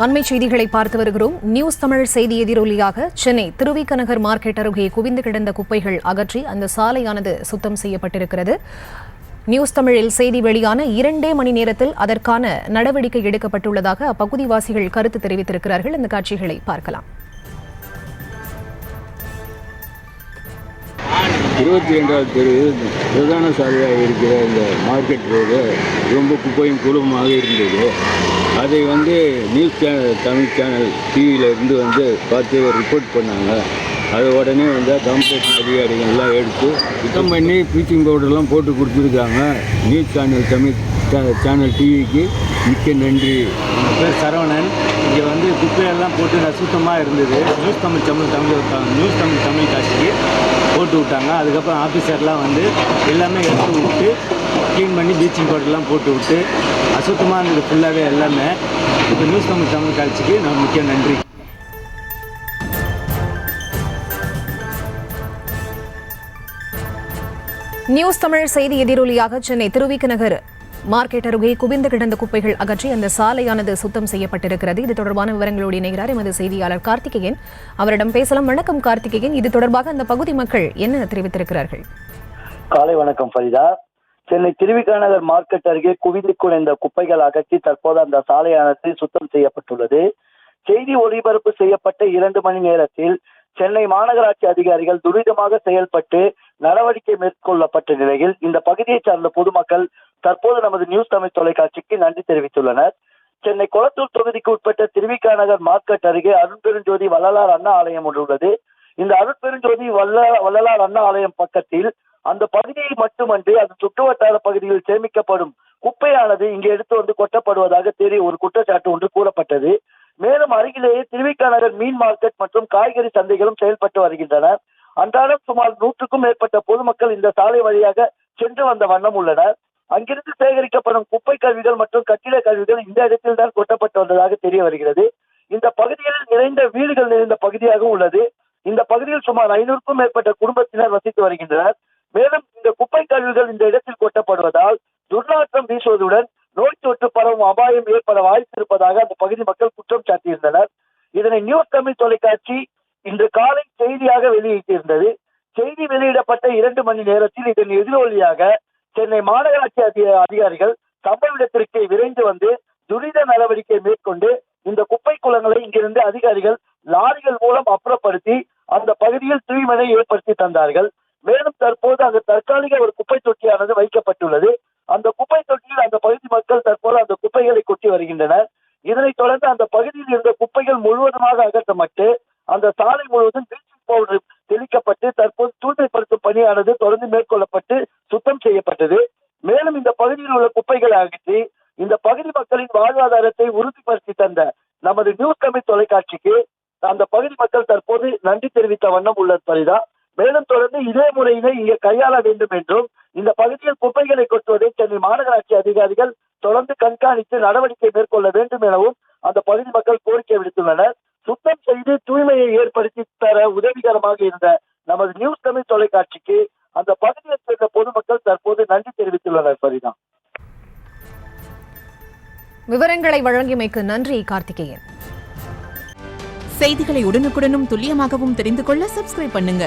அண்மை செய்திகளை பார்த்து வருகிறோம். நியூஸ் தமிழ் செய்தி எதிரொலியாக சென்னை திருவிக நகர் மார்க்கெட் அருகே குவிந்து கிடந்த குப்பைகள் அகற்றி அந்த சாலையானது சுத்தம் செய்யப்பட்டிருக்கிறது. நியூஸ் தமிழில் செய்தி வெளியான 2 மணி நேரத்தில் அதற்கான நடவடிக்கை எடுக்கப்பட்டுள்ளதாக அப்பகுதிவாசிகள் கருத்து தெரிவித்திருக்கிறார்கள். இந்த காட்சிகளை பார்க்கலாம். 22வது தெரு பிரதான சாலையாக இருக்கிற இந்த மார்க்கெட் ரோடு ரொம்ப குப்பையும் குழுமமாக இருந்தது. அதை நியூஸ் தமிழ் சேனல் டிவியிலேருந்து பார்த்து ரிப்போர்ட் பண்ணாங்க. அது உடனே கார்ப்பரேஷன் அதிகாரிகள்லாம் எடுத்து சுத்தம் பண்ணி ப்ளீச்சிங் பவுடர்லாம் போட்டு கொடுத்துருக்காங்க. நியூஸ் தமிழ் சேனல் டிவிக்கு மிக்க நன்றி. என் பேர் சரவணன். இங்கே குப்பையெல்லாம் போட்டு சுத்தமாக இருந்தது. நியூஸ் தமிழ் காட்சிக்கு போட்டு விட்டாங்க. அதுக்கப்புறம் ஆஃபீஸர்லாம் எல்லாமே எடுத்து விட்டு க்ளீன் பண்ணி ப்ளீச்சிங் பவுடர்லாம் போட்டு விட்டு அசுத்தமாக இருந்தது ஃபுல்லாகவே எல்லாமே. இப்போ நியூஸ் தமிழ் காட்சிக்கு நான் மிக்க நன்றி. நியூஸ் தமிழ் செய்தி எதிரொலியாக சென்னை திருவிக நகர் மார்க்கெட் அருகே குவிந்து கிடந்த குப்பைகள் அகற்றி அந்த சாலையானது சுத்தம் செய்யப்பட்டிருக்கிறது. இது தொடர்பான விவரங்களோடு இணைகிறார் எமது செய்தியாளர் கார்த்திகேயன். அவரிடம் பேசலாம். வணக்கம் கார்த்திகேயன். இது தொடர்பாக அந்த பகுதி மக்கள் என்ன தெரிவித்திருக்கிறார்கள்? காலை வணக்கம் ஃபரிதா. சென்னை திருவிக நகர் மார்க்கெட் அருகே குவிந்து கிடந்த குப்பைகள் அகற்றி தற்போது அந்த சாலையானது சுத்தம் செய்யப்பட்டுள்ளது. செய்தி ஒளிபரப்பு செய்யப்பட்ட 2 மணி நேரத்தில் சென்னை மாநகராட்சி அதிகாரிகள் துரிதமாக செயல்பட்டு நடவடிக்கை மேற்கொள்ளப்பட்ட நிலையில் இந்த பகுதியை சார்ந்த பொதுமக்கள் தற்போது நமது நியூஸ் தமிழ் தொலைக்காட்சிக்கு நன்றி தெரிவித்துள்ளனர். சென்னை கொளத்தூர் தொகுதிக்கு உட்பட்ட திருவிக நகர் மார்க்கெட் அருகே அருட்பெருஞ்சோதி வள்ளலார் அண்ணா ஆலயம் ஒன்று உள்ளது. இந்த அருட்பெருஞ்சோதி வள்ளலார் அண்ணா ஆலயம் பக்கத்தில் அந்த பகுதியை மட்டுமன்றி அது சுற்றுவட்டார பகுதியில் சேமிக்கப்படும் குப்பையானது இங்கே எடுத்து கொட்டப்படுவதாக தெரிய ஒரு குற்றச்சாட்டு ஒன்று கூறப்பட்டது. மேலும் அருகிலேயே திருவிக நகர் மீன் மார்க்கெட் மற்றும் காய்கறி சந்தைகளும் செயல்பட்டு வருகின்றன. அன்றாடம் சுமார் 100க்கும் மேற்பட்ட பொதுமக்கள் இந்த சாலை வழியாக சென்று வந்த வண்ணம் உள்ளனர். அங்கிருந்து சேகரிக்கப்படும் குப்பை கழிவுகள் மற்றும் கட்டிட கழிவுகள் இந்த இடத்தில் தான் கொட்டப்பட்டு வந்ததாக தெரிய வருகிறது. இந்த பகுதியில் நிறைந்த வீடுகள் நிறைந்த பகுதியாக உள்ளது. இந்த பகுதியில் சுமார் 500க்கும் மேற்பட்ட குடும்பத்தினர் வசித்து வருகின்றனர். மேலும் இந்த குப்பை கழிவுகள் இந்த இடத்தில் கொட்டப்படுவதால் துர்நாற்றம் வீசுவதுடன் நோய் தொற்று பரவும் அபாயம் ஏற்பட வாய்ப்பு இருப்பதாக அந்த பகுதி மக்கள் குற்றம் சாட்டியிருந்தனர். இதனை நியூஸ் தமிழ் தொலைக்காட்சி இன்று காலை செய்தியாக வெளியிட்டிருந்தது. செய்தி வெளியிடப்பட்ட 2 மணி நேரத்தில் இதன் எதிரொலியாக சென்னை மாநகராட்சி அதிகாரிகள் சம்பவ இடத்திற்கு விரைந்து துரித நடவடிக்கை மேற்கொண்டு இந்த குப்பை குளங்களை இங்கிருந்து அதிகாரிகள் லாரிகள் மூலம் அப்புறப்படுத்தி அந்த பகுதியில் தூய்மையை ஏற்படுத்தி தந்தார்கள். மேலும் தற்போது அங்கு தற்காலிக ஒரு குப்பை தொட்டியானது வைக்கப்பட்டுள்ளது. அந்த குப்பை தொட்டியில் அந்த பகுதி மக்கள் தற்போது அந்த குப்பைகளை கொட்டி வருகின்றனர். இதனைத் தொடர்ந்து அந்த பகுதியில் இருந்த குப்பைகள் முழுவதுமாக அகற்றப்பட்டு அந்த சாலை முழுவதும் ப்ளீச்சிங் பவுடர் தெளிக்கப்பட்டு தற்போது தூய்மைப்படுத்தும் பணியானது தொடர்ந்து மேற்கொள்ளப்பட்டு சுத்தம் செய்யப்பட்டது. மேலும் இந்த பகுதியில் உள்ள குப்பைகளை அகற்றி இந்த பகுதி மக்களின் வாழ்வாதாரத்தை உறுதிப்படுத்தி தந்த நமது நியூஸ் தமிழ் தொலைக்காட்சிக்கு அந்த பகுதி மக்கள் தற்போது நன்றி தெரிவித்த வண்ணம் உள்ளது ஃபரிதா. மேலும் தொடர்ந்து இதே முறையினை இங்கே கையாள வேண்டும் என்றும் இந்த பகுதியில் குப்பைகளை கொட்டுவதை சென்னை மாநகராட்சி அதிகாரிகள் தொடர்ந்து கண்காணித்து நடவடிக்கை மேற்கொள்ள வேண்டும் எனவும் அந்த பகுதி மக்கள் கோரிக்கை விடுத்துள்ளனர். சுத்தம் செய்து தூய்மையை ஏற்படுத்தி தர உதவிகரமாக இருந்த நமது நியூஸ் தமிழ் தொலைக்காட்சிக்கு அந்த பகுதியை சேர்ந்த பொதுமக்கள் தற்போது நன்றி தெரிவித்துள்ளனர் ஃபரிதா. விவரங்களை வழங்கியமைக்கு நன்றி கார்த்திகேயன். செய்திகளை உடனுக்குடனும் துல்லியமாகவும் தெரிந்து கொள்ள சப்ஸ்கிரைப் பண்ணுங்க.